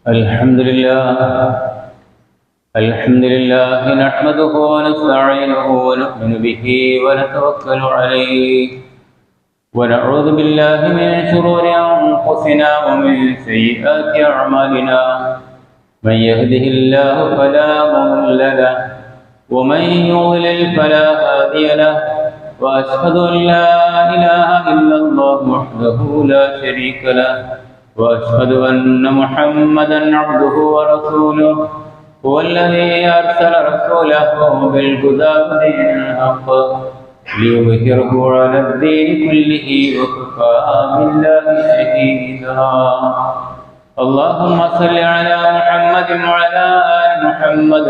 الحمد لله نحمده ونستعينه ونؤمن به ونتوكل عليه ونعوذ بالله من شرور أنفسنا ومن سيئات أعمالنا من يهده الله فلا مضل له ومن يضلل فلا هادي له وأشهد أن لا إله إلا الله وحده لا شريك له وأشهد أن محمدًا عبده ورسوله هو الذي أرسل رسوله بالهدى ودين الحق ليظهره على الدين كله وكفى بالله شهيدا. اللهم صل على محمد وعلى آل محمد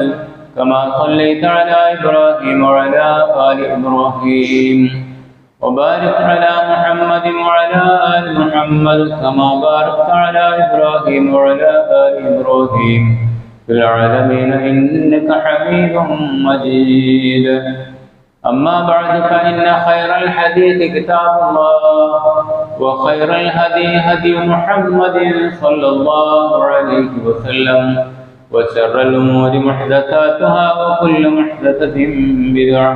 كما صليت على إبراهيم وعلى آل إبراهيم وبارك على محمد وعلى آل محمد كما باركت على إبراهيم وعلى آل إبراهيم في العالمين إنك حميد مجيد. أما بعد فإن خير الحديث كتاب الله وخير الهدي هدي محمد صلى الله عليه وسلم وشر الأمور محدثاتها وكل محدثة بدعة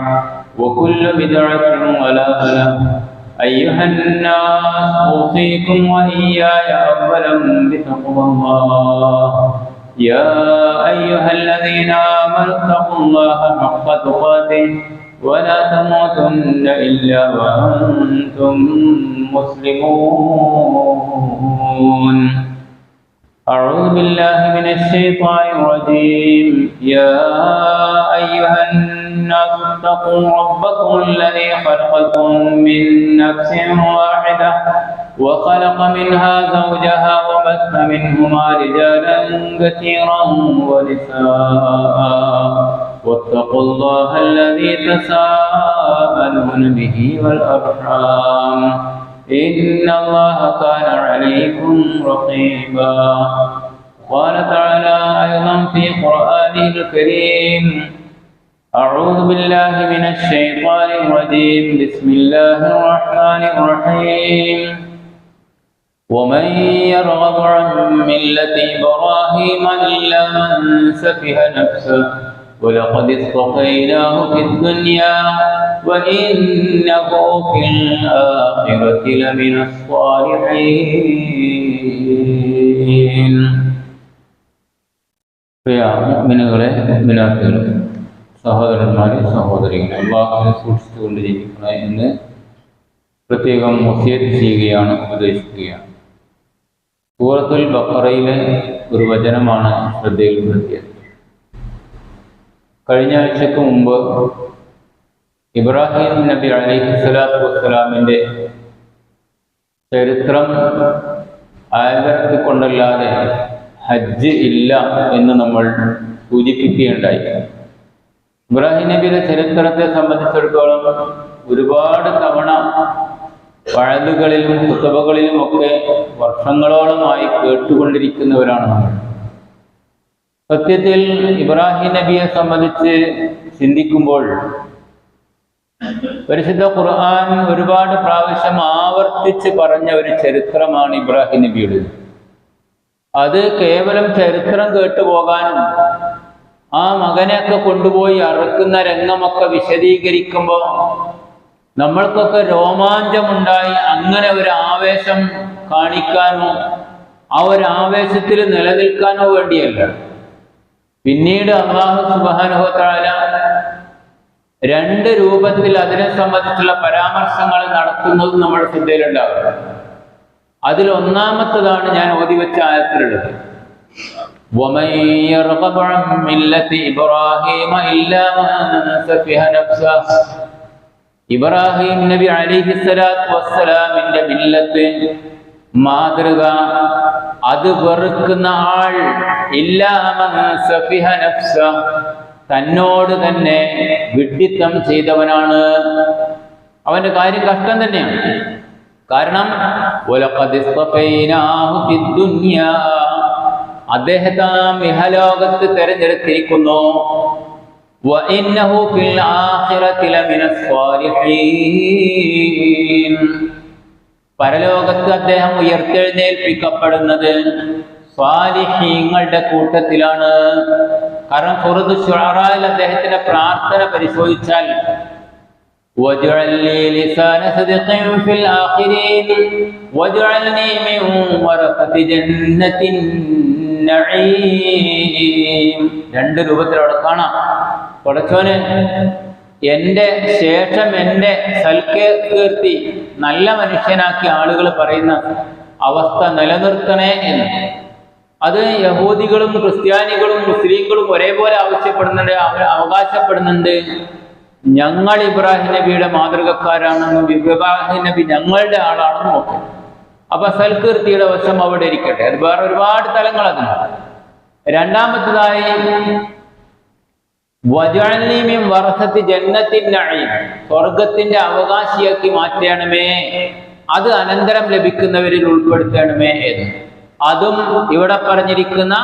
وكل بدعة ضلالة. أيها الناس أوصيكم وإياي أولا بتقوى الله. يا أيها الذين آمنوا اتقوا الله حق تقاته ولا تموتن إلا وأنتم مسلمون. أعوذ بالله من الشيطان الرجيم. يا أيها الناس اتقوا ربكم الذي خلقكم من نفس واحدة وخلق منها زوجها وبث منهما رجالا كثيرا ونساء واتقوا الله الذي تساءلون به والأرحام إن الله كان عليكم رقيبا. قال تعالى أيضا في قرآنه الكريم: أعوذ بالله من الشيطان الرجيم. بسم الله الرحمن الرحيم. ومن يرغب عن ملة إبراهيم إلا من سفه نفسه ولقد اصطفيناه في الدنيا وإنه في الآخرة لمن الصالحين. പ്രിയ മുഅ്മിനുകളെ, മുഅ്മിനാത്തുകളെ, സഹോദരന്മാരെ, സഹോദരികളെ, അല്ലാഹുവിനെ സൂക്ഷിച്ചുകൊണ്ട് ജീവിക്കണേ എന്ന് പ്രത്യേകം വസിയത്ത് ചെയ്യുകയാണ്, ഉപദേശിക്കുകയാണ്. സൂറത്തുൽ ബഖറയിലെ ഒരു വചനമാണ് ശ്രദ്ധയിൽപ്പെടുത്തിയത്. കഴിഞ്ഞ ആഴ്ചക്ക് മുമ്പ് ഇബ്രാഹിം നബി അലൈഹിസ്സലാത്തു വസ്സലാമിൻ്റെ ചരിത്രം ആവർത്തിക്കൊണ്ടല്ലാതെ ഹജ്ജ് ഇല്ല എന്ന് നമ്മൾ സൂചിപ്പിക്കുകയുണ്ടായി. ഇബ്രാഹിം നബിയുടെ ചരിത്രത്തെ സംബന്ധിച്ചിടത്തോളം ഒരുപാട് തവണ വഅദുകളിലും ഖുതുബകളിലും ഒക്കെ വർഷങ്ങളോളമായി കേട്ടുകൊണ്ടിരിക്കുന്നവരാണ് നമ്മൾ. സത്യത്തിൽ ഇബ്രാഹിം നബിയെ സംബന്ധിച്ച് ചിന്തിക്കുമ്പോൾ പരിശുദ്ധ ഖുർആൻ ഒരുപാട് പ്രാവശ്യം ആവർത്തിച്ച് പറഞ്ഞ ഒരു ചരിത്രമാണ് ഇബ്രാഹിം നബിയുടെ. അത് കേവലം ചരിത്രം കേട്ടുപോകാനും ആ മകനെയൊക്കെ കൊണ്ടുപോയി അറുക്കുന്ന രംഗമൊക്കെ വിശദീകരിക്കുമ്പോൾ നമ്മൾക്കൊക്കെ രോമാഞ്ചമുണ്ടായി അങ്ങനെ ഒരു ആവേശം കാണിക്കാനോ ആ ഒരു ആവേശത്തിൽ നിലനിൽക്കാനോ വേണ്ടിയല്ല. പിന്നീട് അല്ലാഹു സുബ്ഹാനഹു വ തആല രണ്ട് രൂപത്തിൽ അതിനെ സംബന്ധിച്ചുള്ള പരാമർശങ്ങൾ നടത്തുന്നത് നമ്മുടെ ശ്രദ്ധയിലുണ്ടാവുക. അതിൽ ഒന്നാമത്തതാണ് ഞാൻ ഓതിവെച്ച ആയത്തിലുള്ളത്. وَمَن يَرْغَبُ عَن مِّلَّةِ إِبْرَاهِيمَ إِلَّا مَن سَفِهَ نَفْسَهُ. ഇബ്രാഹിം നബി അലൈഹിസ്സലാത്തു വസ്സലാമിന്റെ മില്ലത്ത്, മാതൃക, അത് വെറുക്കുന്ന ആൾ ഇല്ലാ മൻ സഫിഹ നഫ്സ, തന്നോട് തന്നെ വിഡ്ഢിത്തം ചെയ്തവനാണ്. അവന്റെ കാര്യം കഷ്ടം തന്നെയാണ്. കാരണം വലഖദ് ഇസ്തഫൈനാഹു ഫിദ്ദുനിയാ, അദ്ദേഹത്തെ ഇഹലോകത്ത് തെരഞ്ഞെടുത്തിരിക്കുന്നു. വഇന്നഹു ഫിൽ ആഖിറതി ലമിനസ് സ്വാലിഹീൻ, പരലോകത്ത് അദ്ദേഹം ഉയർത്തെഴുന്നേൽപ്പിക്കപ്പെടുന്നത് സ്വാലിഹീങ്ങളുടെ കൂട്ടത്തിലാണ്. കാരണം സൂറത്തുൽ ശുഅറായിൽ അദ്ദേഹത്തിന്റെ പ്രാർത്ഥന പരിശോധിച്ചാൽ വജ്അൽ ലീ ലിസാന സിദ്ഖിൻ ഫിൽ ആഖിരീൻ വജ്അൽനീ മിൻ വറസതി ജന്നത്തിൻ നഈം. രണ്ട് രൂപത്തിൽ അവിടെ കാണാം. പടച്ചോനെ, എന്റെ ശേഷം എന്റെ സൽകീർത്തി നല്ല മനുഷ്യനാക്കി ആളുകൾ പറയുന്ന അവസ്ഥ നിലനിർത്തണേ എന്ന്. അത് യഹൂദികളും ക്രിസ്ത്യാനികളും മുസ്ലിങ്ങളും ഒരേപോലെ ആവശ്യപ്പെടുന്നുണ്ട്, അവർ അവകാശപ്പെടുന്നുണ്ട്. ഞങ്ങൾ ഇബ്രാഹിം നബിയുടെ മാതൃകക്കാരാണെന്നും ഇബ്രാഹിം നബി ഞങ്ങളുടെ ആളാണെന്നും ഒക്കെ. അപ്പൊ സൽകീർത്തിയുടെ വശം അവിടെ ഇരിക്കട്ടെ, അത് വേറെ ഒരുപാട് തലങ്ങൾ അതിനുണ്ട്. രണ്ടാമത്തതായി വജഅൽനീ മിൻ വറസതി ജന്നത്തിൻ നഈം, സ്വർഗത്തിന്റെ അവകാശിയാക്കി മാറ്റണമേ, അത് അനന്തരം ലഭിക്കുന്നവരിൽ ഉൾപ്പെടുത്തണമേ എന്ന്. അതും ഇവിടെ പറഞ്ഞിരിക്കുന്ന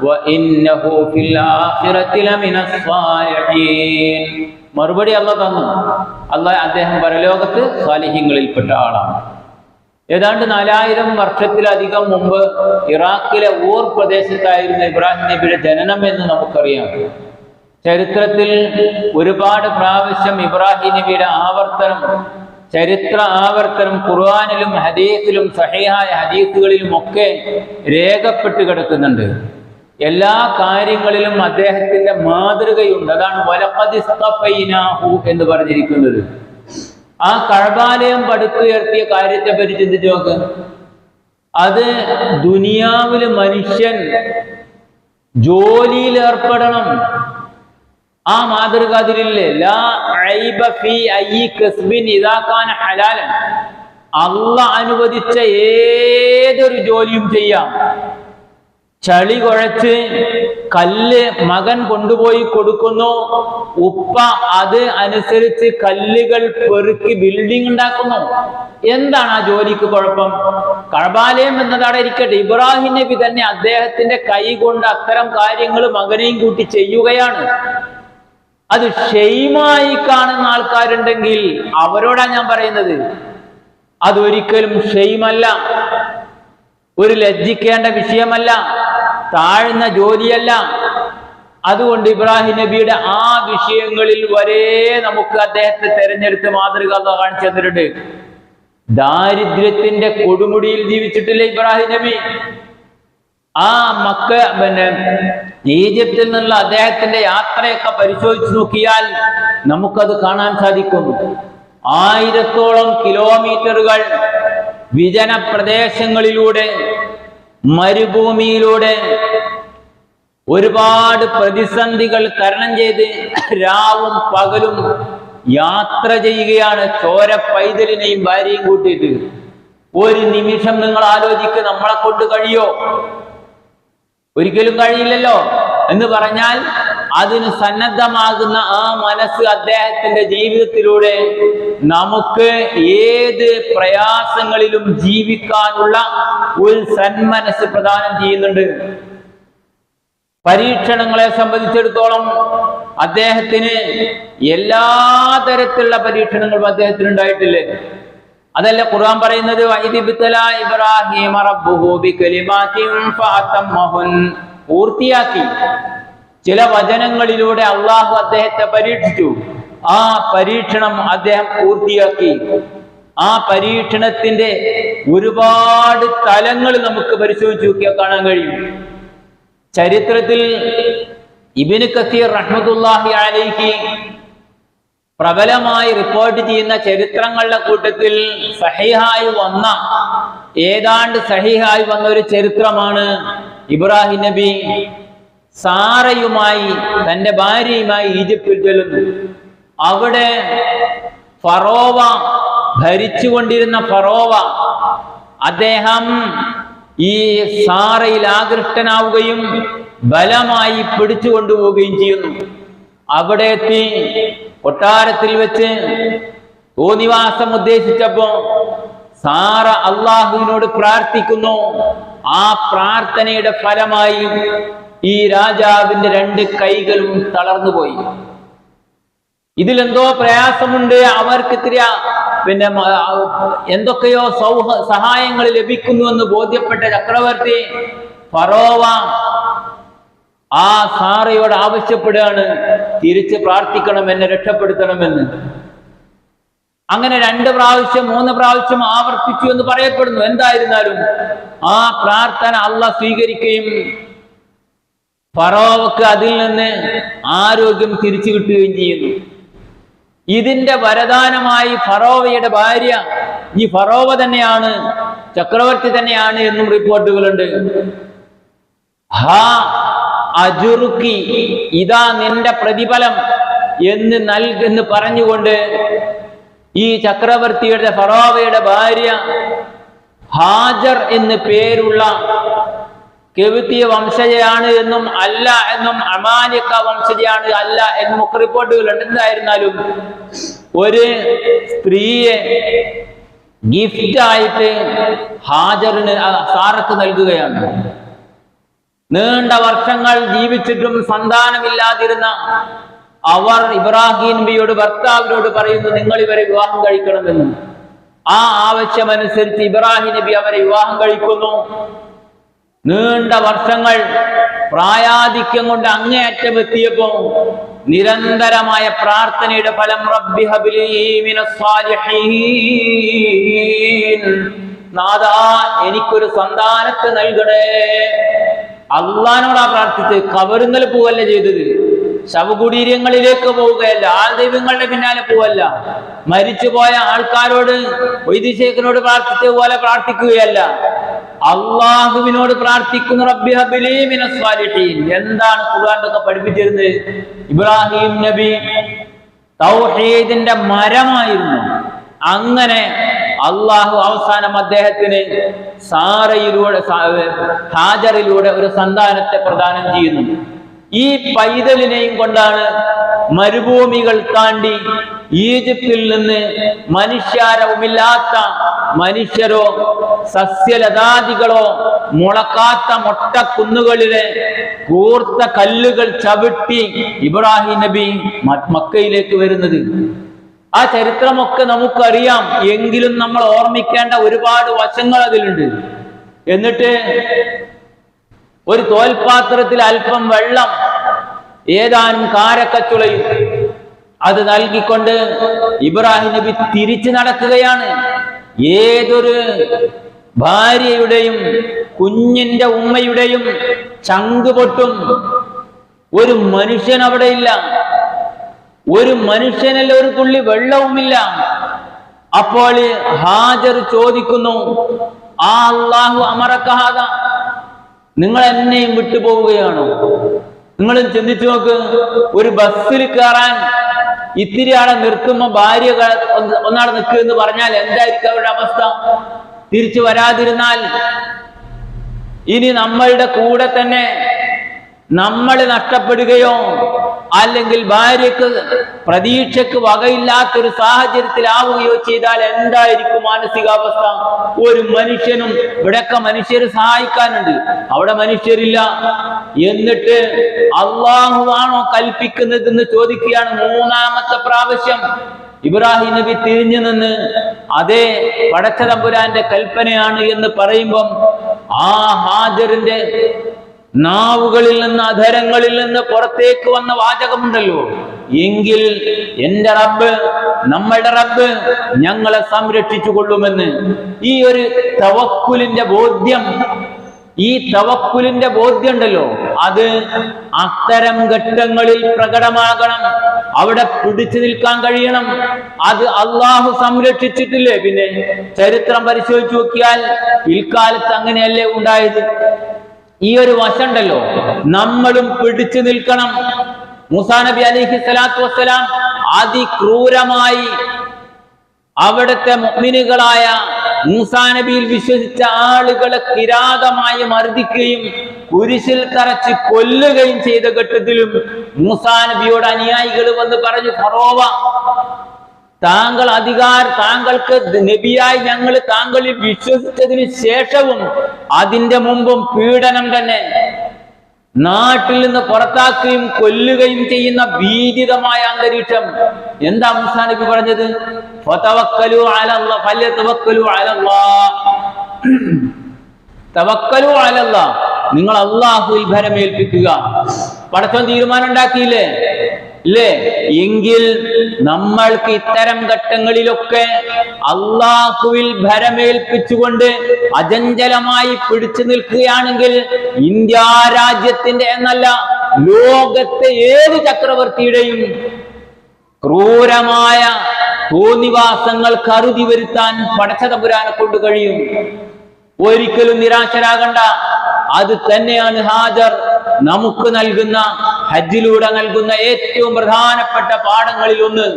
വഇന്നഹു ഫിൽ ആഖിറതി ലമിനസ് സ്വാലിഹീൻ, മറുപടി അല്ലാഹ് തന്നു. അദ്ദേഹം പരലോകത്ത് സാലിഹീങ്ങളിൽപ്പെട്ട ആളാണ്. ഏതാണ്ട് 4000 വർഷത്തിലധികം മുമ്പ് ഇറാഖിലെ ഊർ പ്രദേശത്തായിരുന്നു ഇബ്രാഹിം നബിയുടെ ജനനം എന്ന് നമുക്കറിയാം. ചരിത്രത്തിൽ ഒരുപാട് പ്രാവശ്യം ഇബ്രാഹിം നബിയുടെ ചരിത്ര ആവർത്തനം ഖുർആനിലും ഹദീസിലും സഹീഹായ ഹദീസുകളിലും ഒക്കെ രേഖപ്പെട്ട് കിടക്കുന്നുണ്ട്. എല്ലാ കാര്യങ്ങളിലും അദ്ദേഹത്തിന്റെ മാതൃകയുണ്ട്. അതാണ് വലഖദ് ഇസ്തഫൈനാഹു എന്ന് പറഞ്ഞിരിക്കുന്നത്. ആ കഅബാലയം പടുത്തുയർത്തിയ കാര്യത്തെ പറ്റി ചിന്തിച്ചു നോക്ക്. അത് ദുനിയാവില് മനുഷ്യൻ ജോലിയിൽ ഏർപ്പെടണം, ആ മാതൃക അതിലില്ലേ. ലാ ഐബ ഫീ അയ്യി കസ്ബിൻ ഇദാ കാന ഹലാലൻ, അല്ലാഹ് അനുവദിച്ച ഏതൊരു ജോലിയും ചെയ്യാം. ചളി കുഴച്ച് കല്ല് മകൻ കൊണ്ടുപോയി കൊടുക്കുന്നു, ഉപ്പ അത് അനുസരിച്ച് കല്ലുകൾ പെറുക്കി ബിൽഡിംഗ് ഉണ്ടാക്കുന്നു. എന്താണ് ആ ജോലിക്ക് കുഴപ്പം? കഅബാലയം എന്നതവിടെ ഇരിക്കട്ടെ, ഇബ്രാഹിം നബി തന്നെ അദ്ദേഹത്തിന്റെ കൈ കൊണ്ട് അത്തരം കാര്യങ്ങൾ മകനെയും കൂട്ടി ചെയ്യുകയാണ്. അത് ഷെയ്മായി കാണുന്ന ആൾക്കാരുണ്ടെങ്കിൽ അവരോടാണ് ഞാൻ പറയുന്നത്. അതൊരിക്കലും ഷെയ്മല്ല, ഒരു ലജ്ജിക്കേണ്ട വിഷയമല്ല, താഴ്ന്ന ജോലിയല്ല. അതുകൊണ്ട് ഇബ്രാഹിം നബിയുടെ ആ വിഷയങ്ങളിൽ വരെ നമുക്ക് അദ്ദേഹത്തെ തെരഞ്ഞെടുത്ത് മാതൃക കാണിച്ചു തന്നിട്ടുണ്ട്. ദാരിദ്ര്യത്തിന്റെ കൊടുമുടിയിൽ ജീവിച്ചിട്ടില്ല ഇബ്രാഹിം നബി. ആ ഈജിപ്തിൽ നിന്നുള്ള അദ്ദേഹത്തിന്റെ യാത്രയൊക്കെ പരിശോധിച്ചു നോക്കിയാൽ നമുക്കത് കാണാൻ സാധിക്കും. 1000-ഓളം കിലോമീറ്ററുകൾ വിജന പ്രദേശങ്ങളിലൂടെ, മരുഭൂമിയിലൂടെ ഒരുപാട് പ്രതിസന്ധികൾ തരണം ചെയ്ത് രാവും പകലും യാത്ര ചെയ്യുകയാണ്, ചോര പൈതലിനെയും ഭാര്യയും കൂട്ടിയിട്ട്. ഒരു നിമിഷം നിങ്ങൾ ആലോചിക്കുക, നമ്മളെ കൊണ്ട് കഴിയോ? ഒരിക്കലും കഴിയില്ലല്ലോ. എന്ന് പറഞ്ഞാൽ അതിന് സന്നദ്ധമാകുന്ന ആ മനസ്സ് അദ്ദേഹത്തിന്റെ ജീവിതത്തിലൂടെ നമുക്ക് ഏത് പ്രയാസങ്ങളിലും ജീവിക്കാനുള്ള ഒരു സന്മനസ് പ്രദാനം ചെയ്യുന്നുണ്ട്. പരീക്ഷണങ്ങളെ സംബന്ധിച്ചിടത്തോളം അദ്ദേഹത്തിന് എല്ലാ തരത്തിലുള്ള പരീക്ഷണങ്ങളും അദ്ദേഹത്തിന് ഉണ്ടായിട്ടില്ലേ? അതല്ല ഖുർആൻ പറയുന്നത്, ഇബ്രാഹിം റബ്ബുഹു ബികലിമാതിൻ ഫഅതമ്മഹുൻ, പൂർത്തിയാക്കി. ചില വചനങ്ങളിലൂടെ അള്ളാഹു അദ്ദേഹത്തെ പരീക്ഷിച്ചു. ആ പരീക്ഷണം അദ്ദേഹം പൂർത്തിയാക്കി. ആ പരീക്ഷണത്തിന്റെ ഒരുപാട് തലങ്ങൾ നമുക്ക് പരിശോധിച്ച് നോക്കിയാൽ കാണാൻ കഴിയും. ചരിത്രത്തിൽ ഇബ്നു കസീർ റഹ്മത്തുള്ളാഹി അലൈഹി പ്രബലമായി റിപ്പോർട്ട് ചെയ്യുന്ന ചരിത്രങ്ങളുടെ കൂട്ടത്തിൽ ഏതാണ്ട് സഹീഹായി വന്ന ഒരു ചരിത്രമാണ് ഇബ്രാഹിം നബി സാറയുമായി, തന്റെ ഭാര്യയുമായി ഈജിപ്തിൽ ചെല്ലുന്നു. അവിടെ ഫറോവ ഭരിച്ചുകൊണ്ടിരുന്ന ഫറോവ അദ്ദേഹം ഈ സാറയിൽ ആകൃഷ്ടനാവുകയും ബലമായി പിടിച്ചു കൊണ്ടുപോവുകയും ചെയ്യുന്നു. അവിടെ എത്തി കൊട്ടാരത്തിൽ വെച്ച് തോന്നിവാസം ഉദ്ദേശിച്ചപ്പോ സാറ അള്ളാഹുവിനോട് പ്രാർത്ഥിക്കുന്നു. ആ പ്രാർത്ഥനയുടെ ഫലമായി ഈ രാജാവിന്റെ 2 കൈകളും തളർന്നുപോയി. ഇതിലെന്തോ പ്രയാസമുണ്ട്, അവർക്ക് എന്തൊക്കെയോ സഹായങ്ങൾ ലഭിക്കുന്നു എന്ന് ബോധ്യപ്പെട്ട ചക്രവർത്തി ഫറോവ ആ സാറയോട് ആവശ്യപ്പെടുകയാണ്, തിരിച്ച് പ്രാർത്ഥിക്കണം, എന്നെ രക്ഷപ്പെടുത്തണമെന്ന്. അങ്ങനെ 2 പ്രാവശ്യം 3 പ്രാവശ്യം ആവർത്തിച്ചു എന്ന് പറയപ്പെടുന്നു. എന്തായിരുന്നാലും ആ പ്രാർത്ഥന അള്ളാഹ് സ്വീകരിക്കുകയും ഫറോവക്ക് അതിൽ നിന്ന് ആരോഗ്യം തിരിച്ചു കിട്ടുകയും ചെയ്യുന്നു. ഇതിന്റെ വരദാനമായി ഫറോവയുടെ ഭാര്യ, ഈ ഫറോവ തന്നെയാണ്, ചക്രവർത്തി തന്നെയാണ് എന്നും റിപ്പോർട്ടുകളുണ്ട്. ഹാ അജുറുക്കി, ഇതാ നിന്റെ പ്രതിഫലം എന്ന് പറഞ്ഞുകൊണ്ട് ഈ ചക്രവർത്തിയുടെ ഫറോവയുടെ ഭാര്യ ഹാജർ എന്ന് പേരുള്ള കെബിത്തിയ വംശജയാണ് എന്നും അല്ല എന്നും അമാലിക വംശജയാണ് അല്ല എന്നും ഒക്കെ റിപ്പോർട്ടുകളുണ്ട്. എന്തായിരുന്നാലും ഒരു സ്ത്രീയെ ഗിഫ്റ്റായിട്ട് ഹാജറിന് സാറക്ക് നൽകുകയാണ്. നീണ്ട വർഷങ്ങൾ ജീവിച്ചിട്ടും സന്താനമില്ലാതിരുന്ന അവർ ഇബ്രാഹിം നബിയോട്, ഭർത്താവിനോട് പറയുന്നു, നിങ്ങൾ ഇവരെ വിവാഹം കഴിക്കണമെന്ന്. ആ ആവശ്യമനുസരിച്ച് ഇബ്രാഹിം നബി അവരെ വിവാഹം കഴിക്കുന്നു. നീണ്ട വർഷങ്ങൾ പ്രായാധിക്യം കൊണ്ട് അങ്ങേയറ്റം എത്തിയപ്പോ നിരന്തരമായ പ്രാർത്ഥനയുടെ ഫലം, റബ്ബി ഹബ്ലി മിനസ് സാലിഹീൻ, നാഥാ എനിക്കൊരു സന്താനത്തെ നൽകണേ. അള്ളാനോടാ പ്രാർത്ഥിച്ച്. കബറുന്നൽ പോവല്ല ചെയ്തത്, ശവകുടീരങ്ങളിലേക്ക് പോവുകയല്ല, ആൾ ദൈവങ്ങളുടെ പിന്നാലെ പോവല്ല, മരിച്ചുപോയ ആൾക്കാരോട് വൈദിശേഖനോട് പ്രാർത്ഥിച്ച പോലെ പ്രാർത്ഥിക്കുകയല്ല, അള്ളാഹുവിനോട് പ്രാർത്ഥിക്കുന്നു. റബ്ബി ഹബ്ലി മിനസ് സാലിഹീൻ. എന്താണ് ഖുർആനിലൊക്കെ പഠിപ്പിച്ചിരുന്നത്? ഇബ്രാഹിം നബി തൗഹീദിന്റെ മരമായിരുന്നു. അങ്ങനെ അള്ളാഹു അവസാനം അദ്ദേഹത്തിന് ഹാജറിലൂടെ ഒരു സന്താനത്തെ പ്രദാനം ചെയ്യുന്നു. ഈ പൈതലിനെയും കൊണ്ടാണ് മരുഭൂമികൾ താണ്ടി ഈജിപ്തിൽ നിന്ന് മനുഷ്യാരവുമില്ലാത്ത മനുഷ്യരോ സസ്യലതാദികളോ മുളക്കാത്ത മൊട്ടക്കുന്നുകളിലെ കൂർത്ത കല്ലുകൾ ചവിട്ടി ഇബ്രാഹിം നബി മക്കയിലേക്ക് വരുന്നത്. ആ ചരിത്രമൊക്കെ നമുക്കറിയാം. എങ്കിലും നമ്മൾ ഓർമ്മിക്കേണ്ട ഒരുപാട് വശങ്ങൾ അതിലുണ്ട്. എന്നിട്ട് ഒരു തോൽപാത്രത്തിൽ അല്പം വെള്ളം, ഏതാനും കാരക്കച്ചുളയും അത് നൽകിക്കൊണ്ട് ഇബ്രാഹിം നബി തിരിച്ചു നടക്കുകയാണ്. ഏതൊരു ഭാര്യയുടെയും കുഞ്ഞിന്റെ ഉമ്മയുടെയും ചങ്ക് പൊട്ടും. ഒരു മനുഷ്യൻ അവിടെ ഇല്ല, ഒരു മനുഷ്യനല്ല, ഒരു തുള്ളി വെള്ളവുമില്ല. അപ്പോൾ ഹാജർ ചോദിക്കുന്നു, ആ അല്ലാഹു അമറക്കഹാദ, നിങ്ങൾ എന്നെയും വിട്ടുപോവുകയാണോ? നിങ്ങൾ ചിന്തിച്ചു നോക്ക്. ഒരു ബസ്സിൽ കയറാൻ ഇത്തിരി ആളെ നിർത്തുമ്പോ ഭാര്യ ഒന്നാളെ നിൽക്കുക എന്ന് പറഞ്ഞാൽ എന്തായിരിക്കും അവരുടെ അവസ്ഥ? തിരിച്ചു വരാതിരുന്നാൽ ഇനി നമ്മളുടെ കൂടെ തന്നെ നമ്മൾ നഷ്ടപ്പെടുകയോ അല്ലെങ്കിൽ ഭാര്യക്ക് പ്രതീക്ഷക്ക് വകയില്ലാത്തൊരു സാഹചര്യത്തിലാവുകയോ ചെയ്താൽ എന്തായിരിക്കും മാനസികാവസ്ഥ? ഒരു മനുഷ്യനും, ഇവിടെയൊക്കെ മനുഷ്യരെ സഹായിക്കാനുണ്ട്, അവിടെ മനുഷ്യരില്ല. എന്നിട്ട് അള്ളാഹുവാണോ കൽപ്പിക്കുന്നതെന്ന് ചോദിക്കുകയാണ് 3-ാമത്തെ പ്രാവശ്യം. ഇബ്രാഹിം നബി തിരിഞ്ഞു നിന്ന് അതേ പടച്ച തമ്പുരാന്റെ കൽപ്പനയാണ് എന്ന് പറയുമ്പം ആ ഹാജറിന്റെ നാവുകളിൽ നിന്ന്, അധരങ്ങളിൽ നിന്ന് പുറത്തേക്ക് വന്ന വാചകമുണ്ടല്ലോ, എങ്കിൽ എന്റെ റബ്ബ്, നമ്മളുടെ റബ്ബ് ഞങ്ങളെ സംരക്ഷിച്ചു കൊള്ളുമെന്ന്. ഈ ഒരു തവക്കുലിന്റെ ബോധ്യം, ഈ തവക്കുലിന്റെ ബോധ്യം ഉണ്ടല്ലോ, അത് അത്തരം ഘട്ടങ്ങളിൽ പ്രകടമാകണം. അവിടെ പിടിച്ചു നിൽക്കാൻ കഴിയണം. അത് അള്ളാഹു സംരക്ഷിച്ചിട്ടില്ലേ? പിന്നെ ചരിത്രം പരിശോധിച്ചു നോക്കിയാൽ പിൽക്കാലത്ത് അങ്ങനെയല്ലേ ഉണ്ടായത്? ഈ ഒരു വശമുണ്ടല്ലോ, നമ്മളും പിടിച്ചു നിൽക്കണം. മൂസാ നബി അലൈഹി സ്വലാത്തു വസ്സലാം അതിക്രൂരമായി അവിടുത്തെ മുഅ്മിനുകളായ മൂസാ നബിയിൽ വിശ്വസിച്ച ആളുകളെ കിരാതമായി മർദ്ദിക്കുകയും കുരിശിൽ തറച്ച് കൊല്ലുകയും ചെയ്ത ഘട്ടത്തിലും മൂസാ നബിയോട് അനുയായികൾ വന്ന് പറഞ്ഞു, ഫറോവ, താങ്കൾക്ക് നബിയായി ഞങ്ങൾ താങ്കളിൽ വിശ്വസിച്ചതിന് ശേഷവും അതിന്റെ മുമ്പും പീഡനം തന്നെ, നാട്ടിൽ നിന്ന് പുറത്താക്കുകയും കൊല്ലുകയും ചെയ്യുന്ന ഭീതിതമായ അന്തരീക്ഷം. എന്താ മൂസാ നബി പറഞ്ഞത്? ഫതവക്കലു അലല്ലാഹ്, ഫലതവക്കലു അലല്ലാഹ്, തവക്കലു അലല്ലാഹ്, നിങ്ങൾ അള്ളാഹുവിൽ ഭരമേൽപ്പിക്കുക. പടച്ചോൻ തീരുമാനം ഉണ്ടാക്കിയില്ലേ ഇല്ലേ? എങ്കിൽ നമ്മൾക്ക് ഇത്തരം ഘട്ടങ്ങളിലൊക്കെ അള്ളാഹുവിൽ ഭരമേൽപ്പിച്ചുകൊണ്ട് അചഞ്ചലമായി പിടിച്ചു നിൽക്കുകയാണെങ്കിൽ ഇന്ത്യ രാജ്യത്തിന്റെ എന്നല്ല ലോകത്തെ ഏത് ചക്രവർത്തിയുടെയും ക്രൂരമായ തോന്നിവാസങ്ങൾ കരുതി വരുത്താൻ പടച്ച തമ്പുരാനെ കൊണ്ട് കഴിയും. ഒരിക്കലും നിരാശരാകണ്ട. അത് തന്നെയാണ് ഹാജർ നമുക്ക് നൽകുന്ന, ഹജ്ജിലൂടെ നൽകുന്ന ഏറ്റവും പ്രധാനപ്പെട്ട പാഠങ്ങളിൽ ഒന്ന്.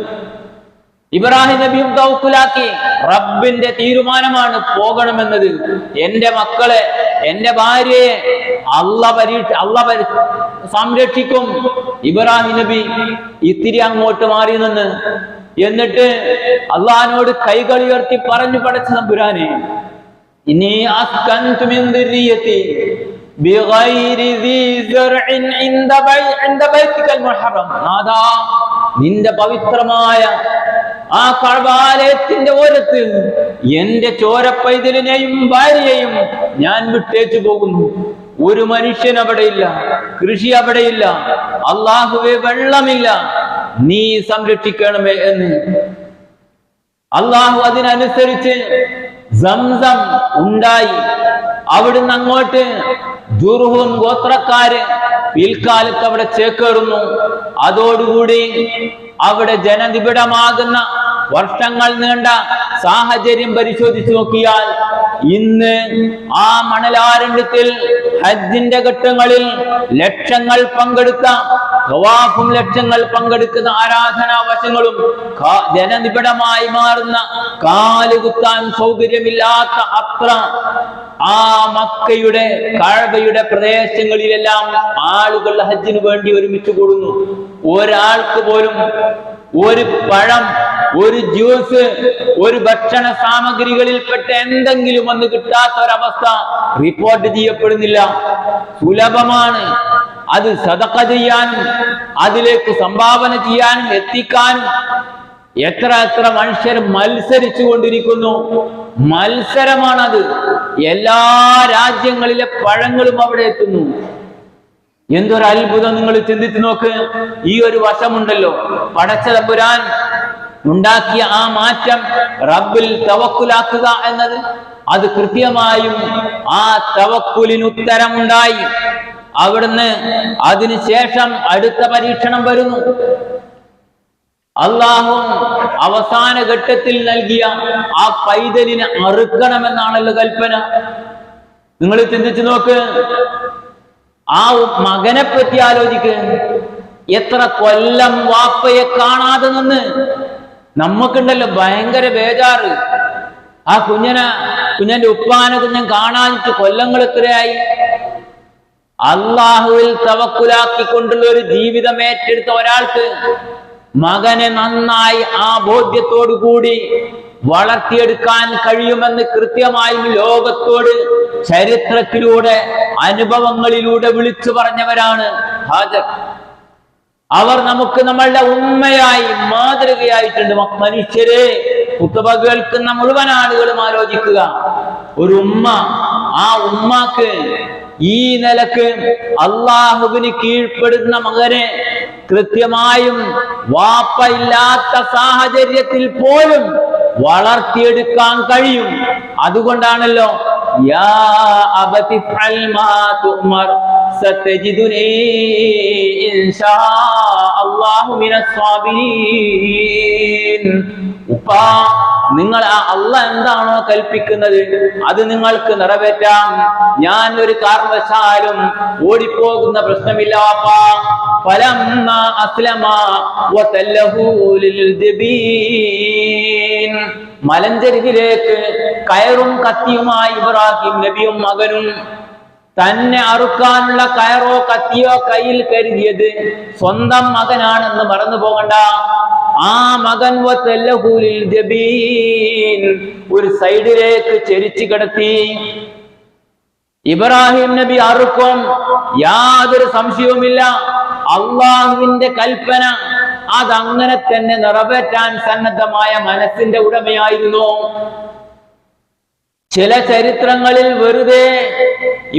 ഇബ്രാഹിം നബിയും തവക്കുലാക്കി. റബ്ബിന്റെ തീരുമാനമാണ് പോകണമെന്നത്. എന്റെ മക്കളെ, എന്റെ ഭാര്യയെ അള്ളാഹ് സംരക്ഷിക്കും. ഇബ്രാഹിം നബി ഇത്തിരി അങ്ങോട്ട് മാറി നിന്ന് എന്നിട്ട് അള്ളാഹിനോട് കൈകൾ ഉയർത്തി പറഞ്ഞു, പടച്ച തമ്പുരാനെ, ഇനി അസ്കൻതു മിൻ ദുർരിയതി ബിഗൈരി ദീ സർഇൻ ഇൻദ ബൈതികൽ മുഹറം. നാദാ, നിന്റെ പവിത്രമായ ആ കഅബാലയത്തിന്റെ ഓരത്ത് എന്റെ ചോരപ്പൈതലിനെയും ഭാര്യയെയും ഞാൻ വിട്ടേച്ചു പോകുന്നു. ഒരു മനുഷ്യൻ അവിടെയില്ല, കൃഷി അവിടെയില്ല, അള്ളാഹുവേ വെള്ളമില്ല, നീ സംരക്ഷിക്കണമേ എന്ന്. അള്ളാഹു അതിനനുസരിച്ച് സംസം ഉണ്ടായി. അവിടുന്ന് അങ്ങോട്ട് ജുർഹും ഗോത്രക്കാര് പിൽക്കാലത്ത് അവിടെ ചേക്കേറുന്നു. അതോടുകൂടി അവിടെ ജനനിബിഡമാകുന്ന വർഷങ്ങൾ നീണ്ട സാഹചര്യം പരിശോധിച്ചു നോക്കിയാൽ ഇന്ന് ആ മണലാരണ്യത്തിൽ ഹജ്ജിന്റെ ഘട്ടങ്ങളിൽ ലക്ഷങ്ങൾ പങ്കെടുത്ത തവാഫും ലക്ഷങ്ങൾ പങ്കെടുക്കുന്ന ആരാധനാവശങ്ങളും ജനനിബിഡമായി മാറുന്ന കാലുകുത്താൻ സൗകര്യമില്ലാത്ത അത്ര ആ മക്കയുടെ കഅബയുടെ പ്രദേശങ്ങളിലെല്ലാം ആളുകൾ ഹജ്ജിന് വേണ്ടി ഒരുമിച്ച് കൂടുന്നു. ഒരാൾക്ക് പോലും ഒരു പഴം, ഒരു ജ്യൂസ്, ഒരു ഭക്ഷണ സാമഗ്രികളിൽപ്പെട്ട എന്തെങ്കിലും ഒന്ന് കിട്ടാത്ത ഒരവസ്ഥ റിപ്പോർട്ട് ചെയ്യപ്പെടുന്നില്ല. സുലഭമാണ്. അത് സദഖ ചെയ്യാനും അതിലേക്ക് സംഭാവന ചെയ്യാനും എത്തിക്കാനും എത്ര മനുഷ്യർ മത്സരിച്ചു കൊണ്ടിരിക്കുന്നു. മത്സരമാണത്. എല്ലാ രാജ്യങ്ങളിലെ പഴങ്ങളും അവിടെ എത്തുന്നു. എന്തൊരു അത്ഭുതം! നിങ്ങൾ ചിന്തിച്ചു നോക്ക്. ഈ ഒരു വശമുണ്ടല്ലോ, പടച്ച തമ്പുരാൻ ഉണ്ടാക്കിയ ആ മാറ്റം, റബ്ബിൽ തവക്കുലാക്കുക എന്നത്, അത് കൃത്യമായും ആ തവക്കുലിന് ഉത്തരമുണ്ടായി. അവിടുന്ന് അതിനുശേഷം അടുത്ത പരീക്ഷണം വരുന്നു. അള്ളാഹു അവസാന ഘട്ടത്തിൽ നൽകിയ ആ പൈതലിനെ അറുക്കണമെന്നാണല്ലോ കൽപ്പന. നിങ്ങൾ ചിന്തിച്ചു നോക്ക്. ആ മകനെ പറ്റി ആലോചിക്ക്. എത്ര കൊല്ലം വാപ്പയെ കാണാതെ നിന്ന് നമുക്കുണ്ടല്ലോ ഭയങ്കര ബേജാറ്. ആ കുഞ്ഞന്റെ ഉപ്പാനെ കുഞ്ഞൻ കാണാനിട്ട് കൊല്ലങ്ങൾ എത്രയായി. അള്ളാഹുവിൽ തവക്കുലാക്കിക്കൊണ്ടുള്ള ഒരു ജീവിതം ഏറ്റെടുത്ത ഒരാൾക്ക് മകനെ നന്നായി ആ ബോധ്യത്തോടു കൂടി വളർത്തിയെടുക്കാൻ കഴിയുമെന്ന് കൃത്യമായും ലോകത്തോട് ചരിത്രത്തിലൂടെ അനുഭവങ്ങളിലൂടെ വിളിച്ചു പറഞ്ഞവരാണ് ഹാജർ. അവർ നമുക്ക് നമ്മളുടെ ഉമ്മയായി മാതൃകയായിട്ടുണ്ട്. മനുഷ്യരെ, കുത്തുബ കേൾക്കുന്ന മുഴുവൻ ആളുകളും ആലോചിക്കുക. ഒരു ഉമ്മ, ആ ഉമ്മാക്ക് ഈ നിലക്ക് അള്ളാഹുവിന് കീഴ്പ്പെടുന്ന മകനെ കൃത്യമായും വാപ്പ ഇല്ലാത്ത സാഹചര്യത്തിൽ പോലും വളർത്തിയെടുക്കാൻ കഴിയും. അതുകൊണ്ടാണല്ലോ യാ അബതി ഫഅൽ മാ തുഅ്മർ സതജിദുനി ഇൻഷാ അല്ലാഹു മിനസ് സ്വാബിരീൻ. ഉപ്പാ, നിങ്ങൾ അള്ളാഹ് എന്താണോ കൽപ്പിക്കുന്നത് അത് നിങ്ങൾക്ക് നിറവേറ്റാം. ഞാൻ ഒരു കാരണവശാലും ഓടിപ്പോകുന്ന പ്രശ്നമില്ല വാപ്പാ. ഫലമ്മാ അസ്ലമാ വതല്ലഹു ലിൽജബീൻ. മലഞ്ചരിവിലേക്ക് കയറും കത്തിയുമായി ഇബ്രാഹിം നബിയും മകനും തന്നെ അറുക്കാനുള്ള കയറോ കത്തിയോ കയ്യിൽ കരുതിയത് സ്വന്തം മകനാണെന്ന് മറന്നു പോകണ്ട. ആ മകൻ ഒരു സൈഡിലേക്ക് ചെരിച്ചു കിടത്തി. ഇബ്രാഹിം നബി അറുക്കും, യാതൊരു സംശയവുമില്ല. അള്ളാഹുവിന്റെ കൽപ്പന അതങ്ങനെ തന്നെ നിറവേറ്റാൻ സന്നദ്ധമായ മനസ്സിന്റെ ഉടമയായിരുന്നു. ചില ചരിത്രങ്ങളിൽ വെറുതെ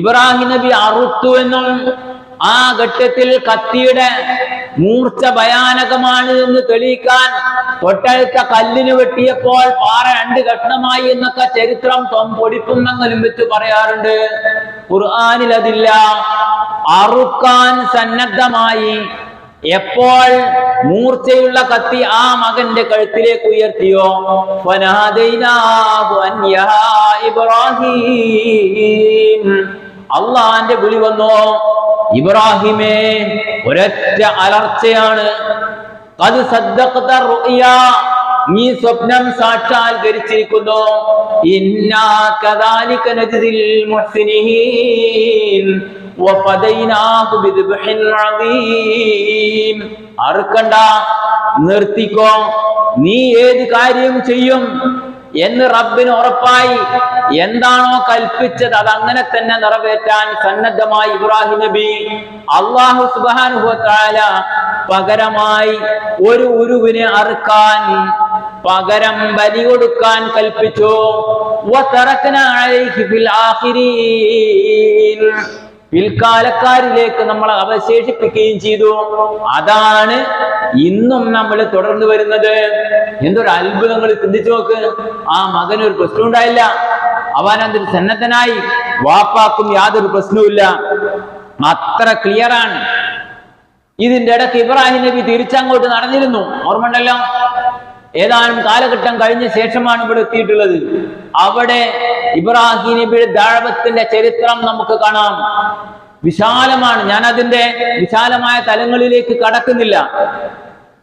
ഇബ്രാഹിം നബി അറുത്തു എന്നും ആ ഘട്ടത്തിൽ കത്തിയുടെ മൂർച്ച ഭയാനകമാണ് എന്ന് തെളിയിക്കാൻ തൊട്ടടുത്ത കല്ലിന് വെട്ടിയപ്പോൾ പാറ 2 കഷ്ണമായി എന്നൊക്കെ ചരിത്രം പൊടിപ്പുന്നെങ്കിലും വെച്ച് പറയാറുണ്ട്. ഖുർആനിൽ അതില്ല. അറുക്കാൻ സന്നദ്ധമായി എപ്പോൾ മൂർച്ചയുള്ള കത്തി ആ മകന്റെ കഴുത്തിലേക്ക് ഉയർത്തിയോ, ഫനാദൈനാഹു അൻ യാ ഇബ്രാഹിം, അള്ളാന്റെ വിളി വന്നോ, ഇബ്രാഹിമേ, ഒരൊറ്റ അലർച്ചയാണ്. ഖദ് സദ്ദഖത റുഅ്യ, നീ സ്വപ്നം സാക്ഷാത്കരിച്ചിരിക്കുന്നു. ഇന്നാ കദാലിക നജ്സിൽ മുഹ്സിനീൻ വഫദൈനാഹു ബിദ്ബ്ഹിൻ അദീം. അറുക്കണ്ട, നിർത്തിക്കോ, നീ ഏത് കാര്യം ചെയ്യും എന്ന് റബ്ബിന് ഉറപ്പായി. എന്താണോ കൽപ്പിച്ചത് അതങ്ങനെ തന്നെ നിറവേറ്റാൻ സന്നദ്ധമായി ഇബ്രാഹിം നബി. അല്ലാഹു സുബ്ഹാനഹു വ തആല പകരമായി ഒരു ഉരുവിനെ അറുക്കാൻ, പകരം ബലി കൊടുക്കാൻ കൽപ്പിച്ചു. വതറക്നാ അലൈഹി ഫിൽ ആഖിരീൻ, പിൽക്കാലക്കാരിലേക്ക് നമ്മൾ അവശേഷിപ്പിക്കുകയും ചെയ്തു. അതാണ് ഇന്നും നമ്മൾ തുടർന്നു വരുന്നത്. എന്തൊരു അത്ഭുതങ്ങൾ ചിന്തിച്ചു നോക്ക്. ആ മകനൊരു പ്രശ്നം ഉണ്ടായില്ല, അവൻ അതിന് സന്നദ്ധനായി, വാപ്പാക്കും യാതൊരു പ്രശ്നവുമില്ല. അത്ര ക്ലിയറാണ്. ഇതിന്റെ ഇടയ്ക്ക് ഇബ്രാഹിം നബി തിരിച്ചങ്ങോട്ട് നടന്നിരുന്നു, ഓർമ്മണ്ടല്ലോ. ഏതാനും കാലഘട്ടം കഴിഞ്ഞ ശേഷമാണ് ഇവിടെ എത്തിയിട്ടുള്ളത്. അവിടെ ഇബ്രാഹിം നബിയുടെ ദഅവത്തിന്റെ ചരിത്രം നമുക്ക് കാണാം. വിശാലമാണ്. ഞാൻ അതിന്റെ വിശാലമായ തലങ്ങളിലേക്ക് കടക്കുന്നില്ല.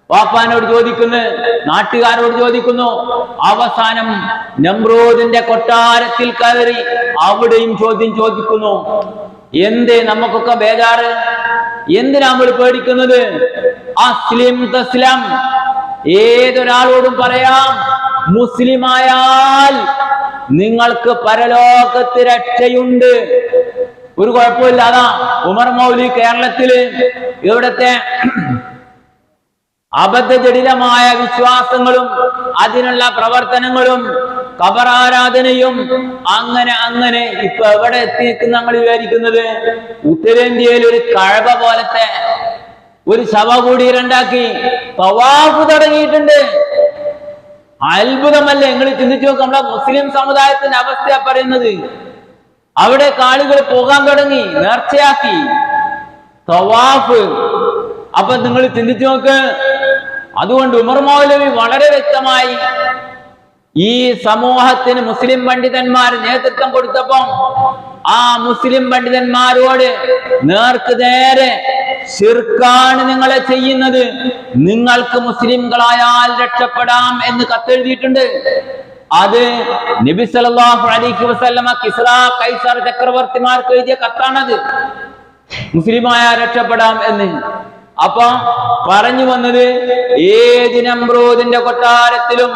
വാപ്പാനോട് ചോദിക്കുന്നു, നാട്ടുകാരോട് ചോദിക്കുന്നു, അവസാനം നമ്രൂദിന്റെ കൊട്ടാരത്തിൽ കയറി അവിടെയും ചോദ്യം ചോദിക്കുന്നു. എന്തേ നമുക്കൊക്കെ ബേജാറ്? എന്തിനാ നമ്മൾ പേടിക്കുന്നത്? അസ്ലിം തസ്ലം, ഏതൊരാളോടും പറയാം, മുസ്ലിമായാൽ നിങ്ങൾക്ക് പരലോകത്ത് രക്ഷയുണ്ട്, ഒരു കുഴപ്പമില്ല. അതാ ഉമർ മൗലി കേരളത്തില് ഇവിടത്തെ അബദ്ധജടിലമായ വിശ്വാസങ്ങളും അതിനുള്ള പ്രവർത്തനങ്ങളും ഖബറാരാധനയും അങ്ങനെ ഇപ്പൊ എവിടെ എത്തിയിരിക്കുന്ന നമ്മൾ വിചാരിക്കുന്നത്? ഉത്തരേന്ത്യയിൽ ഒരു കഅബ പോലത്തെ ഒരു ശവകുടീരണ്ടാക്കി തവാഫ് തുടങ്ങിയിട്ടുണ്ട്. അത്ഭുതമല്ലേ? നിങ്ങൾ ചിന്തിച്ചു നോക്ക്. നമ്മുടെ മുസ്ലിം സമുദായത്തിന്റെ അവസ്ഥ പറയുന്നത്. അവിടെ ആളുകൾ പോകാൻ തുടങ്ങി, നേർച്ചയാക്കി തവാഫ്. അപ്പൊ നിങ്ങൾ ചിന്തിച്ചു നോക്ക്. അതുകൊണ്ട് ഉമർ മൗലവി വളരെ വ്യക്തമായി ഈ സമൂഹത്തിന് മുസ്ലിം പണ്ഡിതന്മാർ നേതൃത്വം കൊടുത്തപ്പം ആ മുസ്ലിം പണ്ഡിതന്മാരോട് നേർക്ക് നേരെ ശിർക്കാണ് നിങ്ങളെ ചെയ്യുന്നത്, നിങ്ങൾക്ക് മുസ്ലിംകളായാൽ രക്ഷപ്പെടാം എന്ന് കത്തെഴുതിയിട്ടുണ്ട്. അത് നബി സല്ലല്ലാഹു അലൈഹി വസല്ലമ കിസ്റ കൈസർ ചക്രവർത്തിമാർക്ക് എഴുതിയ കത്താണത്. മുസ്ലിമായ രക്ഷപ്പെടാം എന്ന്. അപ്പൊ പറഞ്ഞു വന്നത്, ഏത് നമ്രൂദിന്റെ കൊട്ടാരത്തിലും